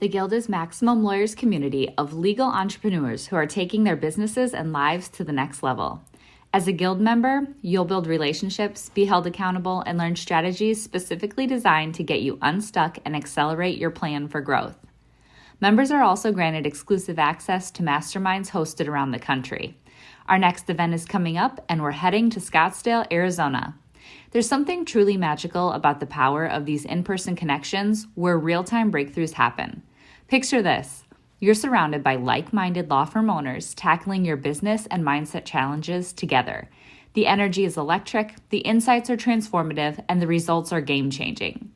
The Guild is Maximum Lawyers' community of legal entrepreneurs who are taking their businesses and lives to the next level. As a Guild member, you'll build relationships, be held accountable, and learn strategies specifically designed to get you unstuck and accelerate your plan for growth. Members are also granted exclusive access to masterminds hosted around the country. Our next event is coming up, and we're heading to Scottsdale, Arizona. There's something truly magical about the power of these in-person connections where real-time breakthroughs happen. Picture this. You're surrounded by like-minded law firm owners tackling your business and mindset challenges together. The energy is electric, the insights are transformative, and the results are game-changing.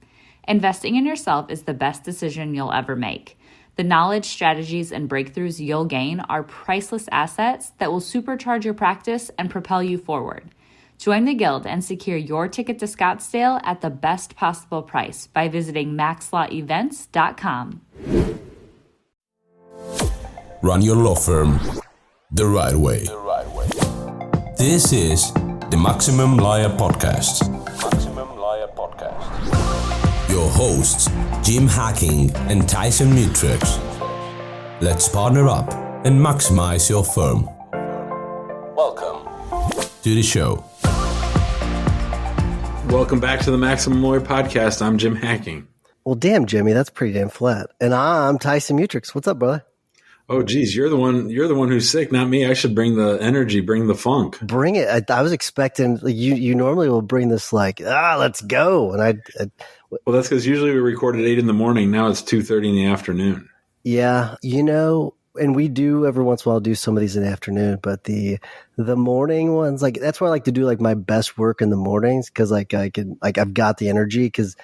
Investing in yourself is the best decision you'll ever make. The knowledge, strategies, and breakthroughs you'll gain are priceless assets that will supercharge your practice and propel you forward. Join the Guild and secure your ticket to Scottsdale at the best possible price by visiting maxlawevents.com. Run your law firm the right way. This is the Maximum Lawyer Podcast. Your hosts, Jim Hacking and Tyson Mutrux. Let's partner up and maximize your firm. Welcome to the show. Welcome back to the Maximum Lawyer Podcast. I'm Jim Hacking. Well, damn, Jimmy, that's pretty damn flat. And I'm Tyson Mutrux. What's up, brother? Oh, geez, you're the one who's sick, not me. I should bring the energy, bring the funk. Bring it. I was expecting you normally will bring this like, let's go. And well, that's because usually we record at 8 a.m. Now it's 2:30 in the afternoon. Yeah, and we do every once in a while do some of these in the afternoon, but the morning ones, like that's where I like to do like my best work in the mornings because like I can like I've got the energy because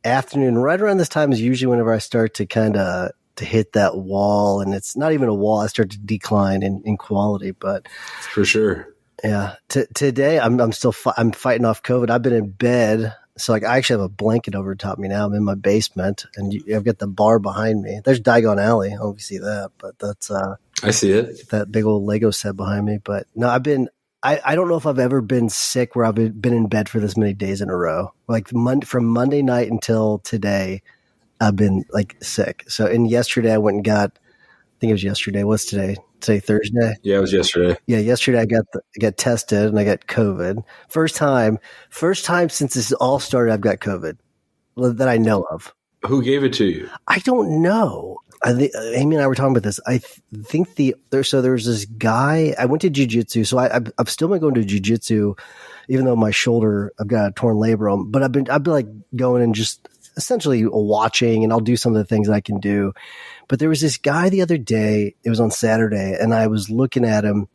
afternoon right around this time is usually whenever I start to kind of to hit that wall, and it's not even a wall. I start to decline in quality, but for sure. Yeah. Today I'm still I'm fighting off COVID. I've been in bed. So like I actually have a blanket over top me now. I'm in my basement and I've got the bar behind me. There's Diagon Alley. I don't know if you see that, but that's I see it. That big old Lego set behind me. But no, I don't know if I've ever been sick where I've been in bed for this many days in a row. Like from Monday night until today, I've been like sick. So, and yesterday I went and got, I think it was yesterday. What's today? Today, Thursday? Yeah, it was yesterday. Yeah, yesterday I got tested and I got COVID. First time since this all started, I've got COVID that I know of. Who gave it to you? I don't know. Amy and I were talking about this. I think there was this guy. I went to jiu-jitsu, so I've still been going to jiu-jitsu, even though my shoulder I've got a torn labrum. But I've been like going and just essentially watching, and I'll do some of the things I can do. But there was this guy the other day. It was on Saturday, and I was looking at him,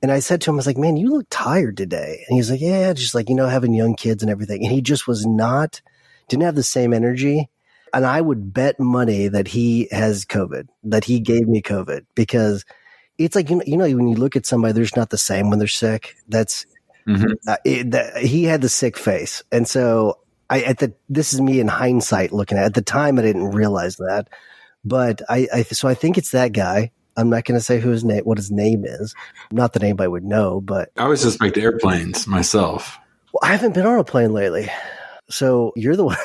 and I said to him, I was like, "Man, you look tired today." And he's like, "Yeah, just like having young kids and everything." And he just didn't have the same energy. And I would bet money that he has COVID, that he gave me COVID, because it's like, when you look at somebody, they're just not the same when they're sick. That's, he had the sick face. And so this is me in hindsight looking at the time. I didn't realize that, but so I think it's that guy. I'm not going to say what his name is. Not that anybody would know, but I always suspect airplanes myself. Well, I haven't been on a plane lately. So you're the one.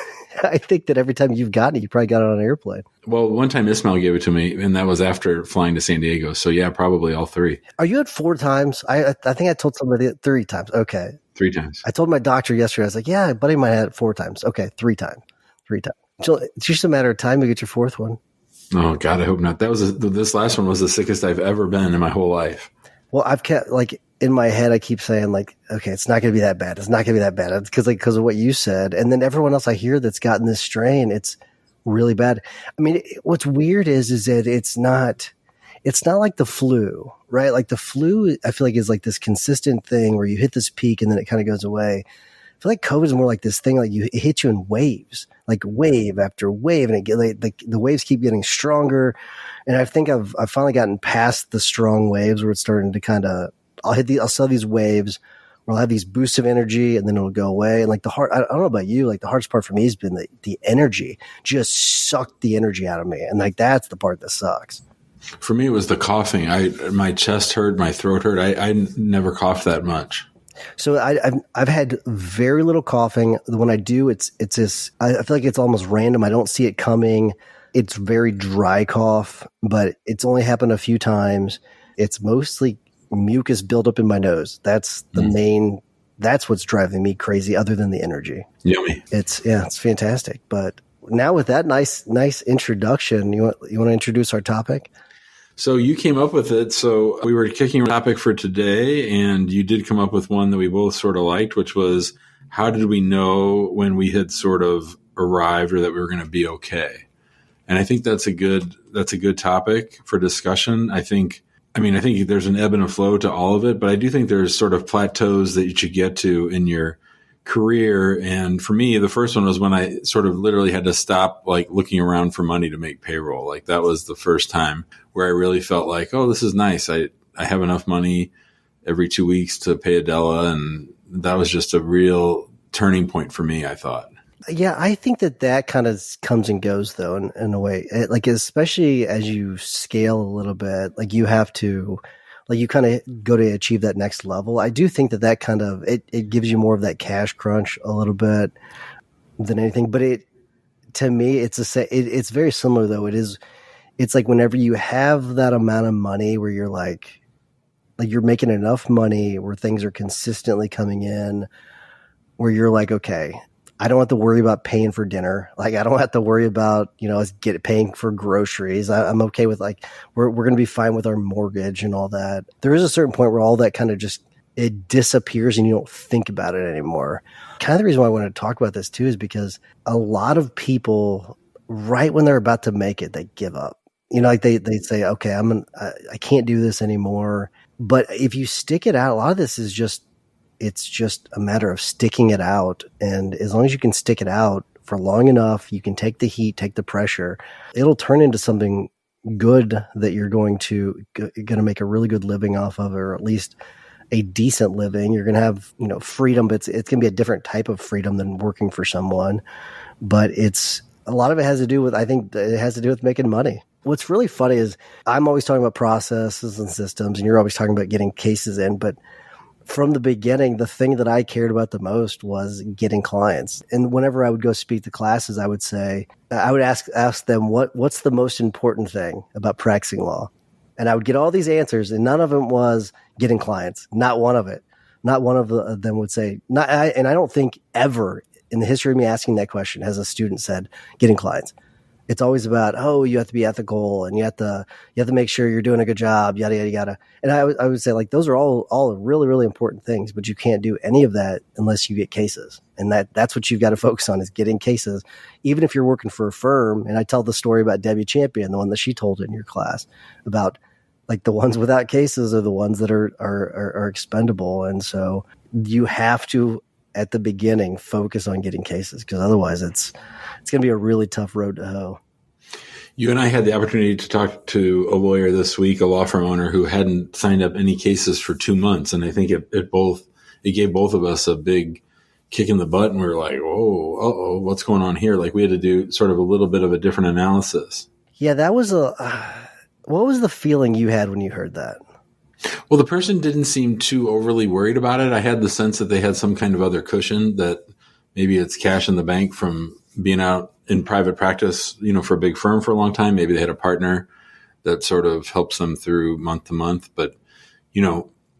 I think that every time you've gotten it, you probably got it on an airplane. Well, one time Ismail gave it to me, and that was after flying to San Diego. So yeah, probably all three. Are you at 4 times? I think I told somebody 3 times. Okay. 3 times. I told my doctor yesterday, I was like, yeah, buddy might have had it 4 times. Okay, 3 times. 3 times. So it's just a matter of time to get your 4th one. Oh, God, I hope not. This last one was the sickest I've ever been in my whole life. Well, I've kept, like, in my head, I keep saying, like, okay, it's not going to be that bad. It's not going to be that bad. It's because of what you said. And then everyone else I hear that's gotten this strain, it's really bad. I mean, what's weird is that it's not like the flu, right? Like the flu, I feel like is like this consistent thing where you hit this peak and then it kind of goes away. I feel like COVID is more like this thing, like it hits you in waves, like wave after wave, and the waves keep getting stronger. And I think I've finally gotten past the strong waves where it's starting to kind of, I'll sell these waves where I'll have these boosts of energy and then it'll go away. And like I don't know about you, like the hardest part for me has been the energy just sucked the energy out of me. And like, that's the part that sucks. For me, it was the coughing. My chest hurt, my throat hurt. I never coughed that much. So I've had very little coughing. When I do, it's this. I feel like it's almost random. I don't see it coming. It's very dry cough, but it's only happened a few times. It's mostly mucus buildup in my nose. That's the main, that's what's driving me crazy other than the energy. Yummy. It's fantastic. But now with that nice introduction, you want to introduce our topic? So you came up with it. So we were kicking a topic for today, and you did come up with one that we both sort of liked, which was, how did we know when we had sort of arrived or that we were going to be okay? And I think that's a good topic for discussion. I think there's an ebb and a flow to all of it, but I do think there's sort of plateaus that you should get to in your career. And for me, the first one was when I sort of literally had to stop like looking around for money to make payroll. Like that was the first time where I really felt like, oh, this is nice. I have enough money every 2 weeks to pay Adela. And that was just a real turning point for me, I thought. Yeah, I think that kind of comes and goes though, in a way, like, especially as you scale a little bit, like you have to, like you kind of go to achieve that next level. I do think that kind of, it gives you more of that cash crunch a little bit than anything, but to me, it's very similar though. It's like whenever you have that amount of money where you're like you're making enough money where things are consistently coming in, where you're like, okay, I don't have to worry about paying for dinner. Like I don't have to worry about, paying for groceries. I'm okay with like, we're going to be fine with our mortgage and all that. There is a certain point where all that kind of just, it disappears and you don't think about it anymore. Kind of the reason why I wanted to talk about this too is because a lot of people, right when they're about to make it, they give up. Like they say, okay, I can't do this anymore. But if you stick it out, a lot of this is it's just a matter of sticking it out. And as long as you can stick it out for long enough, you can take the heat, take the pressure, it'll turn into something good that you're going to make a really good living off of, or at least a decent living. You're going to have, freedom, but it's going to be a different type of freedom than working for someone. But a lot of it has to do with, I think it has to do with making money. What's really funny is I'm always talking about processes and systems, and you're always talking about getting cases in, but from the beginning, the thing that I cared about the most was getting clients. And whenever I would go speak to classes, I would ask them what's the most important thing about practicing law? And I would get all these answers, and none of them was getting clients. Not one of it. Not one of them would say, and I don't think ever in the history of me asking that question has a student said getting clients. It's always about, oh, you have to be ethical and you have to make sure you're doing a good job, yada, yada, yada. And I would say like, those are all really, really important things, but you can't do any of that unless you get cases. And that's what you've got to focus on, is getting cases, even if you're working for a firm. And I tell the story about Debbie Champion, the one that she told in your class, about like the ones without cases are the ones that are expendable. And so you have to, at the beginning, focus on getting cases, because otherwise it's going to be a really tough road to hoe. You and I had the opportunity to talk to a lawyer this week, a law firm owner who hadn't signed up any cases for 2 months. And I think it gave both of us a big kick in the butt. And we were like, oh, what's going on here? Like we had to do sort of a little bit of a different analysis. Yeah, that was what was the feeling you had when you heard that? Well, the person didn't seem too overly worried about it. I had the sense that they had some kind of other cushion, that maybe it's cash in the bank from being out in private practice, for a big firm for a long time. Maybe they had a partner that sort of helps them through month to month. But,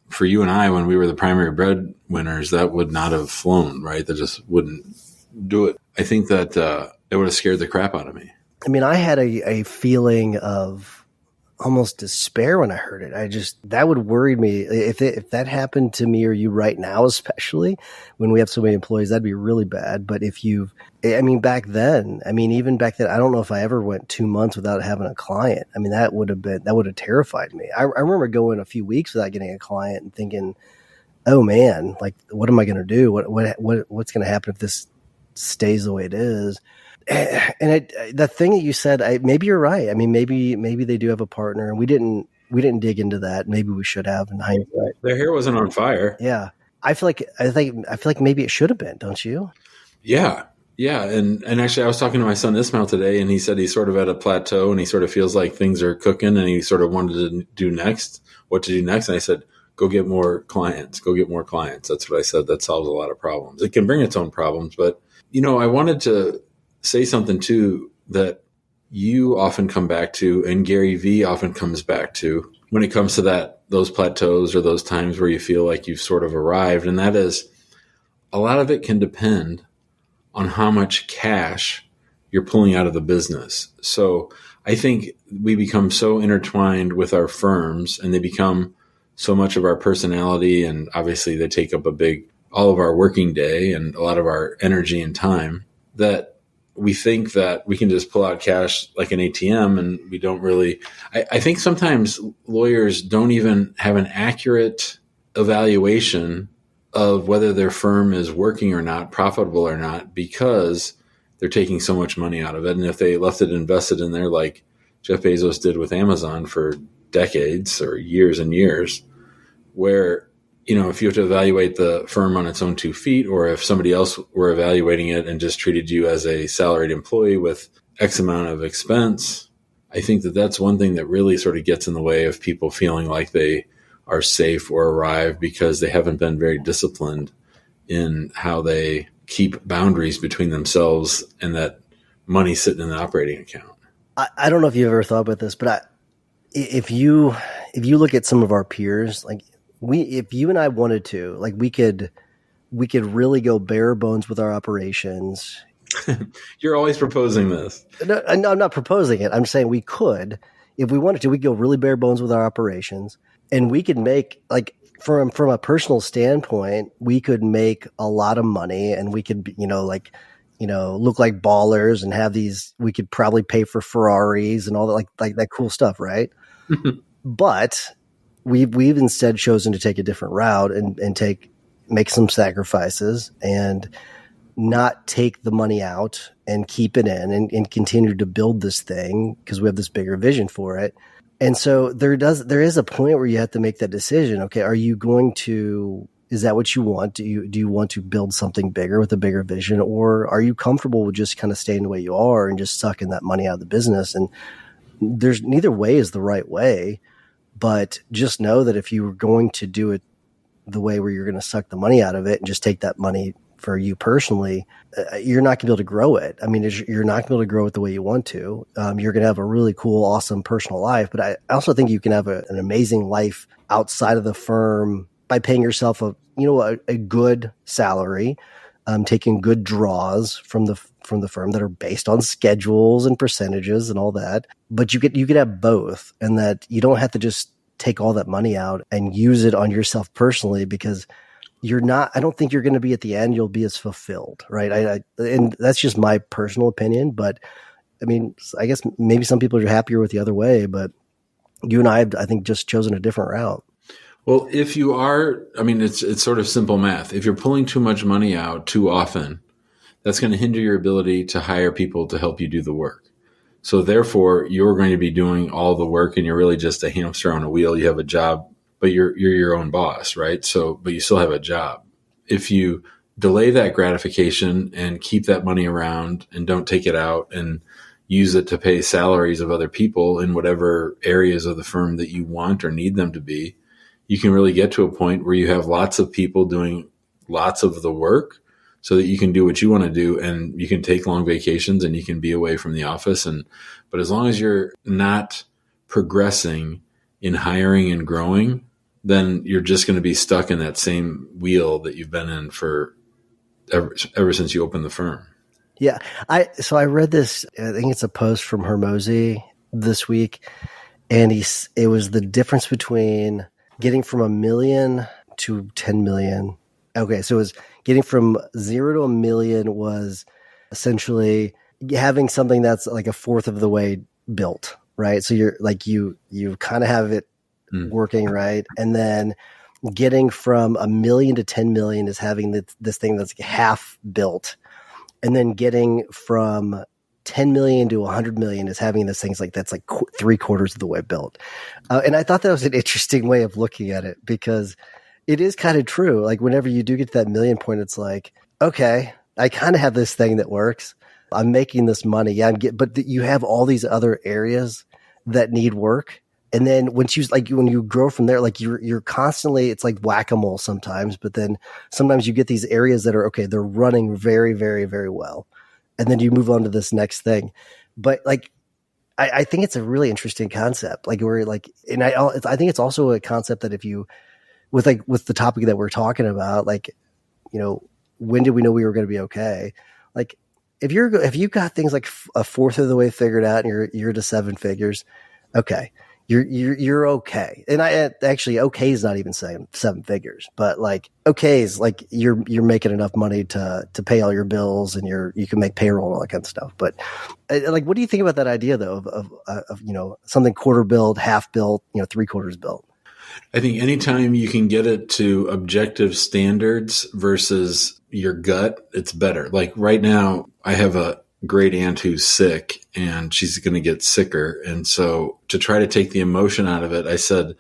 for you and I, when we were the primary breadwinners, that would not have flown, right? That just wouldn't do it. I think that it would have scared the crap out of me. I mean, I had a feeling of almost despair when I heard it. That would worry me. If that happened to me or you right now, especially when we have so many employees, that'd be really bad. But even back then, I don't know if I ever went 2 months without having a client. I mean, that would have terrified me. I remember going a few weeks without getting a client and thinking, oh man, like, what am I going to do? What's going to happen if this stays the way it is? And the thing that you said, maybe you're right. I mean, maybe they do have a partner, and we didn't dig into that. Maybe we should have in hindsight. Their hair wasn't on fire. Yeah, I feel like maybe it should have been. Don't you? Yeah. And actually, I was talking to my son Ismail today, and he said he's sort of at a plateau, and he sort of feels like things are cooking, and he sort of wanted to do next. What to do next? And I said, go get more clients. Go get more clients. That's what I said. That solves a lot of problems. It can bring its own problems, but I wanted to say something too, that you often come back to, and Gary Vee often comes back to, when it comes to those plateaus or those times where you feel like you've sort of arrived. And that is, a lot of it can depend on how much cash you're pulling out of the business. So I think we become so intertwined with our firms, and they become so much of our personality. And obviously they take up all of our working day and a lot of our energy and time, that we think that we can just pull out cash like an ATM, and we don't really. I think sometimes lawyers don't even have an accurate evaluation of whether their firm is working or not, profitable or not, because they're taking so much money out of it. And if they left it invested in there, like Jeff Bezos did with Amazon for decades or years and years, where, if you have to evaluate the firm on its own 2 feet, or if somebody else were evaluating it and just treated you as a salaried employee with X amount of expense, I think that that's one thing that really sort of gets in the way of people feeling like they are safe or arrived, because they haven't been very disciplined in how they keep boundaries between themselves and that money sitting in the operating account. I don't know if you've ever thought about this, but if you look at some of our peers, like if you and I wanted to, like we could really go bare bones with our operations. You're always proposing this. No, I'm not proposing it. I'm saying we could, if we wanted to, we could go really bare bones with our operations, and we could make, like, from a personal standpoint, we could make a lot of money, and we could, look like ballers and have these. We could probably pay for Ferraris and all that, like that cool stuff, right? But we've instead chosen to take a different route and make some sacrifices and not take the money out and keep it in and continue to build this thing, because we have this bigger vision for it. And so there is a point where you have to make that decision. Okay, is that what you want? Do you want to build something bigger with a bigger vision, or are you comfortable with just kind of staying the way you are and just sucking that money out of the business? And there's neither way is the right way, but just know that if you were going to do it the way where you're going to suck the money out of it and just take that money for you personally, you're not going to be able to grow it. I mean, you're not going to be able to grow it the way you want to. You're going to have a really cool, awesome personal life, but I also think you can have an amazing life outside of the firm by paying yourself a good salary, taking good draws from the firm that are based on schedules and percentages and all that. But you could have both, and that you don't have to just take all that money out and use it on yourself personally, because I don't think you're going to be, at the end, you'll be as fulfilled, right? And that's just my personal opinion, but I mean, I guess maybe some people are happier with the other way, but you and I think, just chosen a different route. Well, if you are, I mean, it's sort of simple math. If you're pulling too much money out too often, that's going to hinder your ability to hire people to help you do the work. So therefore, you're going to be doing all the work, and you're really just a hamster on a wheel. You have a job, but you're your own boss, right? So, but you still have a job. If you delay that gratification and keep that money around and don't take it out and use it to pay salaries of other people in whatever areas of the firm that you want or need them to be, you can really get to a point where you have lots of people doing lots of the work, so that you can do what you want to do, and you can take long vacations and you can be away from the office. But as long as you're not progressing in hiring and growing, then you're just going to be stuck in that same wheel that you've been in for ever since you opened the firm. Yeah. So I read this, I think it's a post from Hermosi this week, and it was the difference between getting from 1 million to 10 million. Okay. So it was getting from 0 to 1 million was essentially having something that's like a fourth of the way built, right? So you're like, you kind of have it working, right? And then getting from 1 million to 10 million is having this thing that's half built. And then getting from 10 million to 100 million is having this things like that's like 3/4 of the way built. And I thought that was an interesting way of looking at it, because it is kind of true. Like whenever you do get to that million point, it's like, okay, I kind of have this thing that works. I'm making this money. Yeah, but you have all these other areas that need work. And then when you grow from there, like you're constantly, it's like whack-a-mole sometimes, but then sometimes you get these areas that are, okay, they're running very, very, very well. And then you move on to this next thing. But like I think it's a really interesting concept. Like we're like, and I think it's also a concept that if you, with the topic that we're talking about, like, when did we know we were going to be okay? Like if you got things like a fourth of the way figured out and you're to seven figures, okay. You're okay. And actually okay is not even saying seven figures, but like okay is like you're making enough money to pay all your bills and you can make payroll and all that kind of stuff. But like, what do you think about that idea though of something quarter built, half built, three quarters built? I think anytime you can get it to objective standards versus your gut, it's better. Like right now I have a great aunt who's sick and she's going to get sicker. And so to try to take the emotion out of it, I said,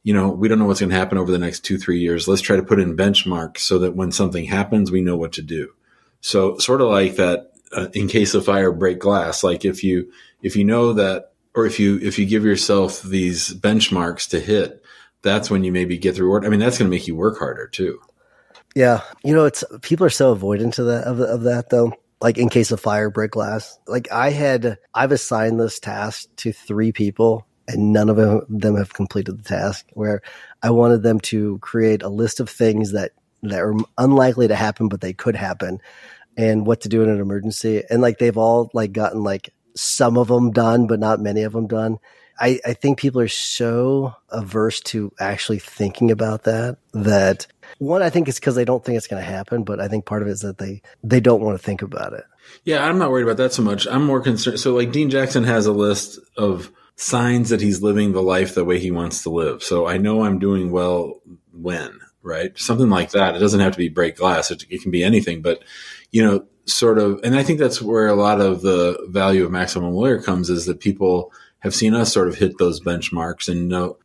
we don't know what's going to happen over the next 2-3 years. Let's try to put in benchmarks so that when something happens, we know what to do. So sort of like that, in case of fire, break glass. Like if you know that, or if you give yourself these benchmarks to hit, that's when you maybe get the reward. I mean, that's going to make you work harder too. Yeah. It's people are so avoidant of that though. Like in case of fire, break glass. Like I've assigned this task to 3 people and none of them have completed the task, where I wanted them to create a list of things that are unlikely to happen, but they could happen, and what to do in an emergency. And like, they've all like gotten like some of them done, but not many of them done. I think people are so averse to actually thinking about that one, I think it's because they don't think it's going to happen, but I think part of it is that they don't want to think about it. Yeah, I'm not worried about that so much. I'm more concerned. So like Dean Jackson has a list of signs that he's living the life the way he wants to live. So I know I'm doing well when, right? Something like that. It doesn't have to be break glass. It can be anything, but sort of, and I think that's where a lot of the value of Maximum Lawyer comes, is that people have seen us sort of hit those benchmarks and know,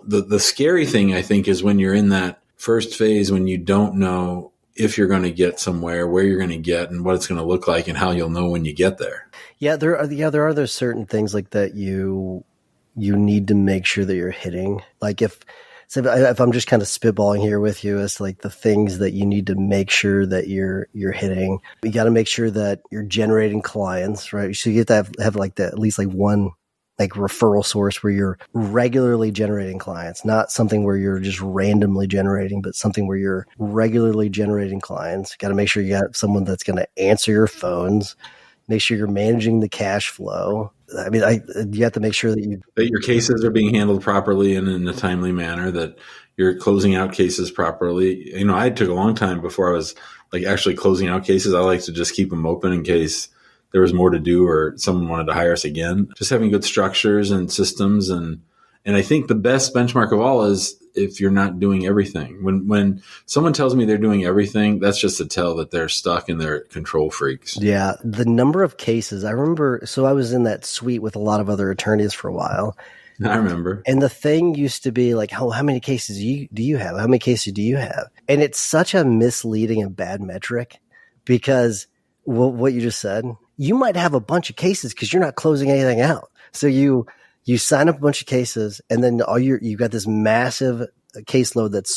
the scary thing I think is when you're in that first phase, when you don't know if you're going to get somewhere, where you're going to get, and what it's going to look like, and how you'll know when you get there. Yeah, there are those certain things like that you need to make sure that you're hitting. Like if I'm just kind of spitballing here with you as to like the things that you need to make sure that you're hitting, you got to make sure that you're generating clients, right? So you have to have like at least like one like referral source where you're regularly generating clients, not something where you're just randomly generating, but something where you're regularly generating clients. Got to make sure you got someone that's going to answer your phones, make sure you're managing the cash flow. I mean, you have to make sure that your cases are being handled properly and in a timely manner, that you're closing out cases properly. I took a long time before I was like actually closing out cases. I like to just keep them open in case there was more to do or someone wanted to hire us again. Just having good structures and systems. And I think the best benchmark of all is if you're not doing everything. When someone tells me they're doing everything, that's just a tell that they're stuck and they're control freaks. Yeah. The number of cases I remember. So I was in that suite with a lot of other attorneys for a while. I remember. And the thing used to be like, how many cases do you have? How many cases do you have? And it's such a misleading and bad metric, because what you just said, you might have a bunch of cases because you're not closing anything out. So you sign up a bunch of cases, and then you got this massive caseload that's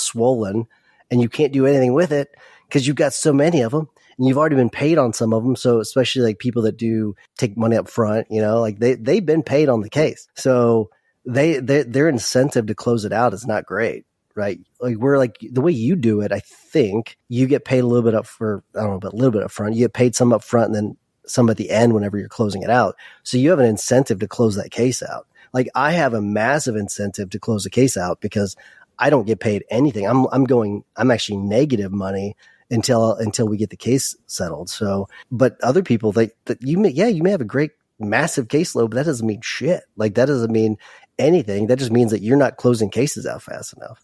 swollen, and you can't do anything with it because you've got so many of them, and you've already been paid on some of them. So especially like people that do take money up front, like they've been paid on the case, so their incentive to close it out is not great. Right. Like we're like the way you do it, I think you get paid a little bit a little bit up front. You get paid some up front and then some at the end whenever you're closing it out. So you have an incentive to close that case out. Like I have a massive incentive to close the case out because I don't get paid anything. I'm actually negative money until we get the case settled. So, but other people you may have a great massive caseload, but that doesn't mean shit. Like that doesn't mean anything. That just means that you're not closing cases out fast enough.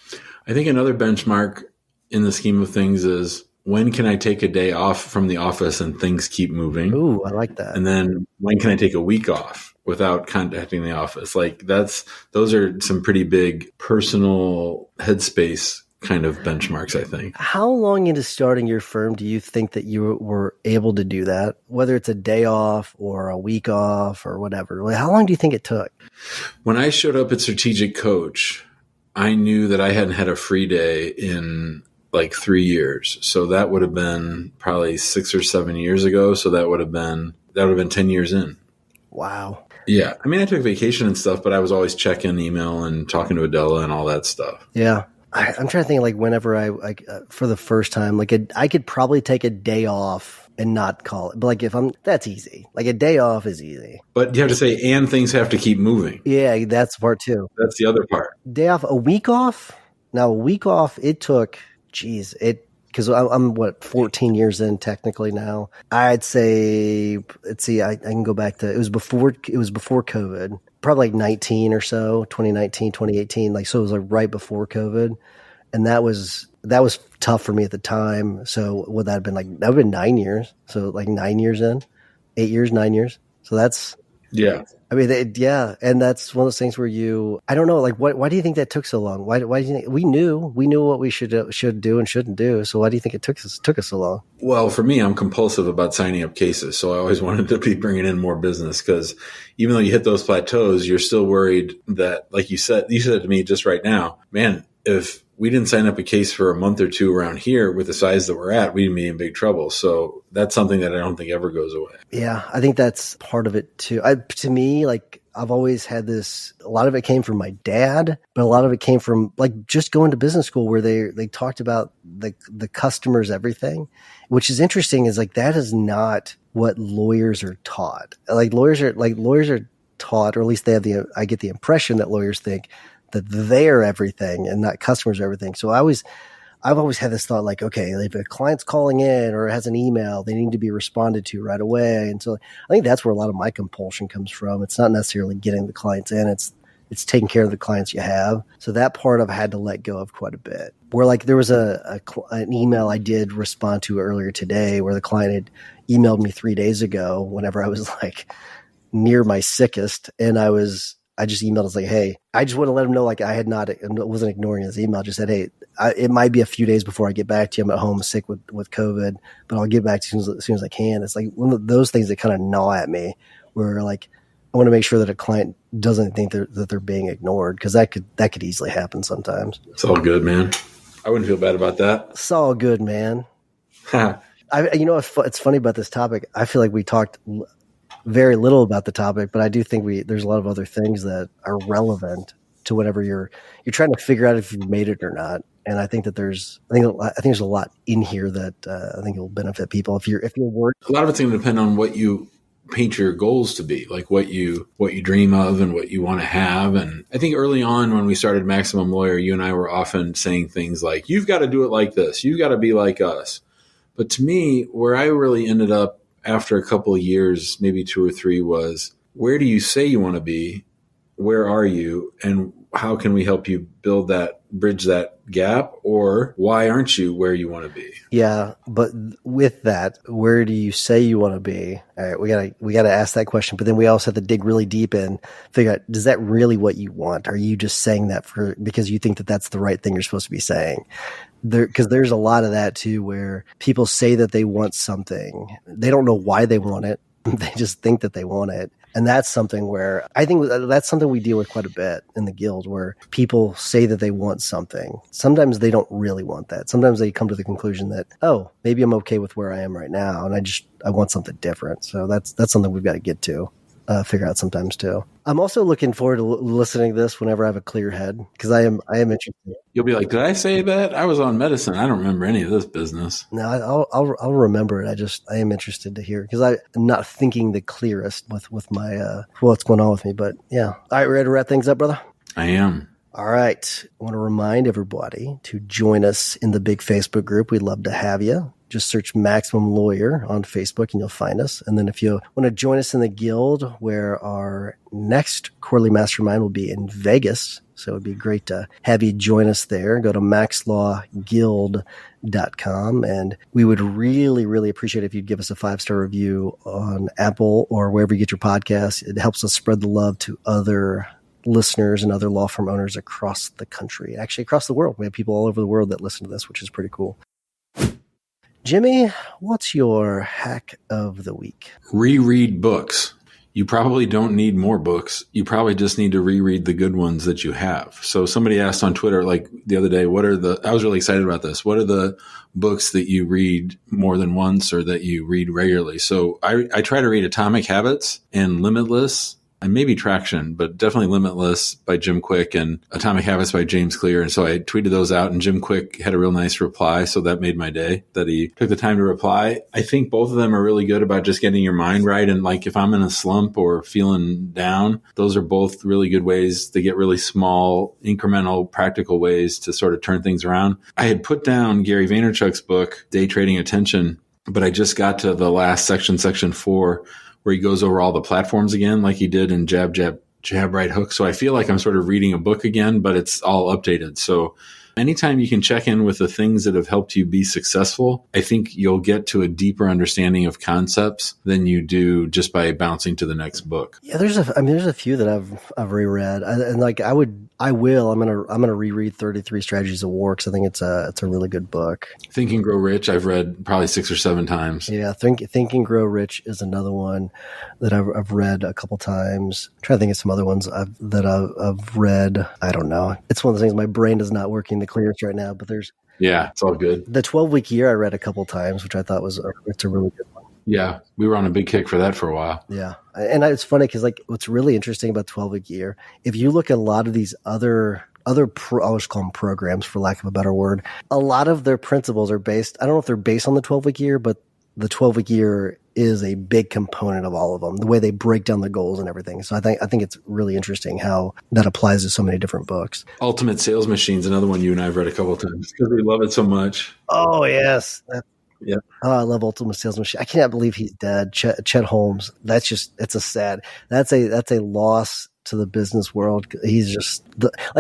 I think another benchmark in the scheme of things is, when can I take a day off from the office and things keep moving? Ooh, I like that. And then when can I take a week off without contacting the office? Like those are some pretty big personal headspace kind of benchmarks, I think. How long into starting your firm do you think that you were able to do that? Whether it's a day off or a week off or whatever. How long do you think it took? When I showed up at Strategic Coach, I knew that I hadn't had a free day in like 3 years. So that would have been probably 6 or 7 years ago. So that would have been 10 years in. Wow. Yeah. I mean, I took vacation and stuff, but I was always checking email and talking to Adela and all that stuff. Yeah. I'm trying to think like whenever for the first time, like I could probably take a day off and not call it. But like that's easy. Like a day off is easy. But you have to say, and things have to keep moving. Yeah, that's part two. That's the other part. Day off, a week off? Now, a week off, it took, because I'm 14 years in technically now. I'd say, let's see, I can go back to, it was before COVID, probably like 19 or so, 2019, 2018. Like, so it was like right before COVID. And that was tough for me at the time. So would that have been like, that would have been 9 years. So like 9 years in, 8 years, 9 years. So that's, yeah. I mean, yeah, and that's one of those things where I don't know, like, why do you think that took so long? Why do you think we knew what we should do and shouldn't do? So why do you think it took us so long? Well, for me, I'm compulsive about signing up cases, so I always wanted to be bringing in more business because even though you hit those plateaus, you're still worried that, like you said to me just right now, man, if we didn't sign up a case for a month or two around here with the size that we're at, we'd be in big trouble. So that's something that I don't think ever goes away. Yeah, I think that's part of it too. To me, like I've always had this, a lot of it came from my dad, but a lot of it came from like just going to business school where they talked about the customers, everything, which is interesting is like, that is not what lawyers are taught. Like lawyers are taught, or at least I get the impression that lawyers think that they're everything and not customers are everything. So I've always had this thought like, okay, if a client's calling in or has an email, they need to be responded to right away. And so I think that's where a lot of my compulsion comes from. It's not necessarily getting the clients in. It's taking care of the clients you have. So that part I've had to let go of quite a bit. Where like there was an email I did respond to earlier today where the client had emailed me 3 days ago whenever I was like near my sickest. And I just emailed, it's like, hey, I just want to let him know, like I wasn't ignoring his email. I just said, hey, it might be a few days before I get back to you. I'm at home sick with COVID, but I'll get back to you as soon as I can. It's like one of those things that kind of gnaw at me where like, I want to make sure that a client doesn't think that they're being ignored because that could easily happen sometimes. It's all good, man. I wouldn't feel bad about that. It's all good, man. It's funny about this topic. I feel like we talked very little about the topic, but I do think there's a lot of other things that are relevant to whatever you're trying to figure out if you've made it or not. And I think that there's a lot in here that I think will benefit people if you're worried. A lot of it's going to depend on what you paint your goals to be, like what you dream of and what you want to have. And I think early on when we started Maximum Lawyer, you and I were often saying things like, you've got to do it like this. You've got to be like us. But to me, where I really ended up after a couple of years, maybe 2 or 3, was where do you say you want to be? Where are you? And how can we help you bridge that gap? Or why aren't you where you want to be? Yeah. But with that, where do you say you want to be? All right. We gotta ask that question, but then we also have to dig really deep and figure out, does that really what you want? Are you just saying that because you think that that's the right thing you're supposed to be saying? Because there's a lot of that too, where people say that they want something. They don't know why they want it. They just think that they want it. And that's something where I think that's something we deal with quite a bit in the guild, where people say that they want something. Sometimes they don't really want that. Sometimes they come to the conclusion that, oh, maybe I'm okay with where I am right now. And I want something different. So that's something we've got to get to. Figure out sometimes too. I'm also looking forward to listening to this whenever I have a clear head, because I am interested. You'll be like, did I say that? I was on medicine. I don't remember any of this business. No, I'll remember it. I am interested to hear, because I'm not thinking the clearest with my what's going on with me. But yeah, all right, ready to wrap things up, brother? I am. All right. I want to remind everybody to join us in the big Facebook group. We'd love to have you. Just search Maximum Lawyer on Facebook and you'll find us. And then if you want to join us in the guild, where our next quarterly mastermind will be in Vegas. So it'd be great to have you join us there. Go to maxlawguild.com. And we would really, really appreciate it if you'd give us a 5-star review on Apple or wherever you get your podcasts. It helps us spread the love to other listeners and other law firm owners across the country, actually across the world. We have people all over the world that listen to this, which is pretty cool. Jimmy, what's your hack of the week? Reread books. you probably don't need more books. You probably just need to reread the good ones that you have. So somebody asked on Twitter, like the other day, I was really excited about this. What are the books that you read more than once or that you read regularly? So I try to read Atomic Habits and Limitless, and maybe Traction, but definitely Limitless by Jim Quick and Atomic Habits by James Clear. And so I tweeted those out, and Jim Quick had a real nice reply. So that made my day that he took the time to reply. I think both of them are really good about just getting your mind right. And like if I'm in a slump or feeling down, those are both really good ways to get really small, incremental, practical ways to sort of turn things around. I had put down Gary Vaynerchuk's book, Day Trading Attention, but I just got to the last section, section 4, where he goes over all the platforms again, like he did in Jab, Right Hook. So I feel like I'm sort of reading a book again, but it's all updated. So anytime you can check in with the things that have helped you be successful, I think you'll get to a deeper understanding of concepts than you do just by bouncing to the next book. Yeah, there's a few that I've reread, and like I'm gonna reread 33 Strategies of War because I think it's a really good book. Think and Grow Rich, I've read probably 6 or 7 times. Yeah, Think and Grow Rich is another one that I've read a couple times. I'm trying to think of some other ones I've read. I don't know. It's one of the things, my brain is not working the clearest right now, but yeah, it's all good. The 12-week year I read a couple times, which I thought it's a really good one. Yeah, we were on a big kick for that for a while. Yeah, and it's funny because like what's really interesting about 12-week year, if you look at a lot of these other I'll just call them programs for lack of a better word, a lot of their principles are based, I don't know if they're based on the 12-week year, but the 12-week year is a big component of all of them, the way they break down the goals and everything. So I think it's really interesting how that applies to so many different books. Ultimate Sales Machine is another one you and I have read a couple of times because we love it so much. Oh, yes. Yeah. Oh, I love Ultimate Sales Machine. I cannot believe he's dead. Chet Holmes. That's a loss to the business world. He's just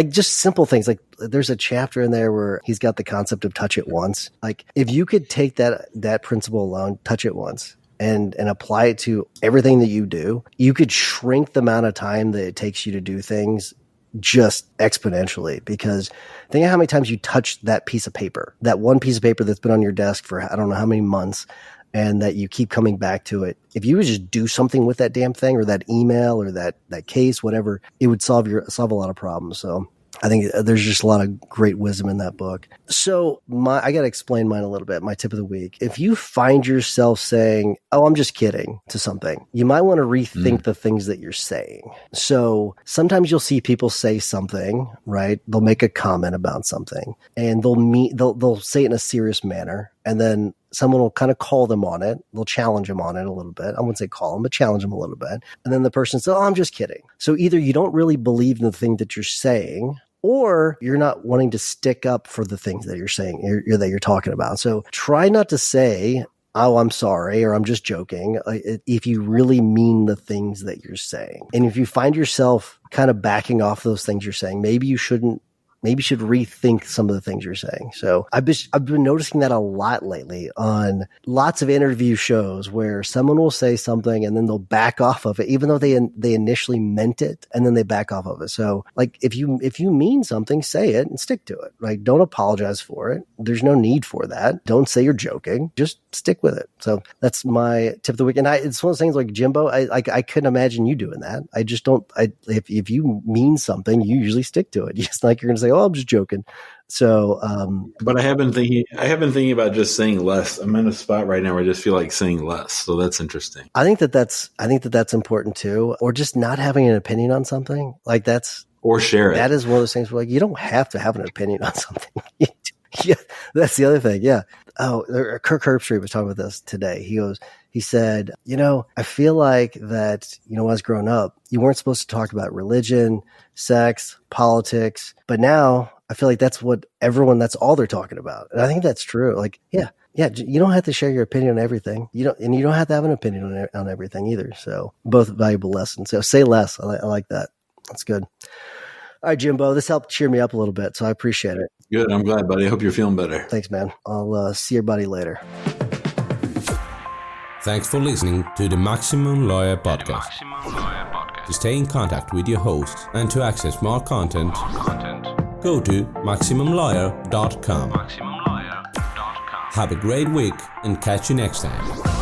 just simple things. Like there's a chapter in there where he's got the concept of touch it once. Like if you could take that principle alone, touch it once, and apply it to everything that you do, you could shrink the amount of time that it takes you to do things just exponentially. Because think of how many times you touch that piece of paper, that one piece of paper that's been on your desk for I don't know how many months, and that you keep coming back to it. If you would just do something with that damn thing or that email or that case, whatever, it would solve a lot of problems. So I think there's just a lot of great wisdom in that book. So I got to explain mine a little bit. My tip of the week. If you find yourself saying, "Oh, I'm just kidding," to something, you might want to rethink the things that you're saying. So sometimes you'll see people say something, right? They'll make a comment about something and they'll say it in a serious manner. And then someone will kind of call them on it. They'll challenge them on it a little bit. I wouldn't say call them, but challenge them a little bit. And then the person says, "Oh, I'm just kidding." So either you don't really believe in the thing that you're saying, or you're not wanting to stick up for the things that you're saying, that you're talking about. So try not to say, "Oh, I'm sorry," or "I'm just joking," if you really mean the things that you're saying. And if you find yourself kind of backing off those things you're saying, maybe you should rethink some of the things you're saying. So I've been noticing that a lot lately on lots of interview shows where someone will say something and then they'll back off of it, even though they initially meant it, and then they back off of it. So like if you mean something, say it and stick to it. Like don't apologize for it. There's no need for that. Don't say you're joking. Just stick with it. So that's my tip of the week. And it's one of those things like Jimbo, I couldn't imagine you doing that. I just don't. If you mean something, you usually stick to it. It's like you're going to say, "Oh, I'm just joking." So, but I have been thinking about just saying less. I'm in a spot right now where I just feel like saying less. So that's interesting. I think that's important too. Or just not having an opinion on something like or share it. That is one of those things where like, you don't have to have an opinion on something. Yeah. That's the other thing. Yeah. Oh, Kirk Herbstreit was talking about this today. He said, I feel like that, as grown up, you weren't supposed to talk about religion, sex, politics, but now I feel like that's all they're talking about. And I think that's true. Like, yeah, you don't have to share your opinion on everything. You don't have to have an opinion on everything either. So both valuable lessons. So say less. I like that. That's good. All right, Jimbo, this helped cheer me up a little bit, so I appreciate it. Good. I'm glad, buddy. I hope you're feeling better. Thanks, man. I'll see your buddy later. Thanks for listening to the Maximum Lawyer Podcast. To stay in contact with your host and to access more content, go to MaximumLawyer.com. Have a great week and catch you next time.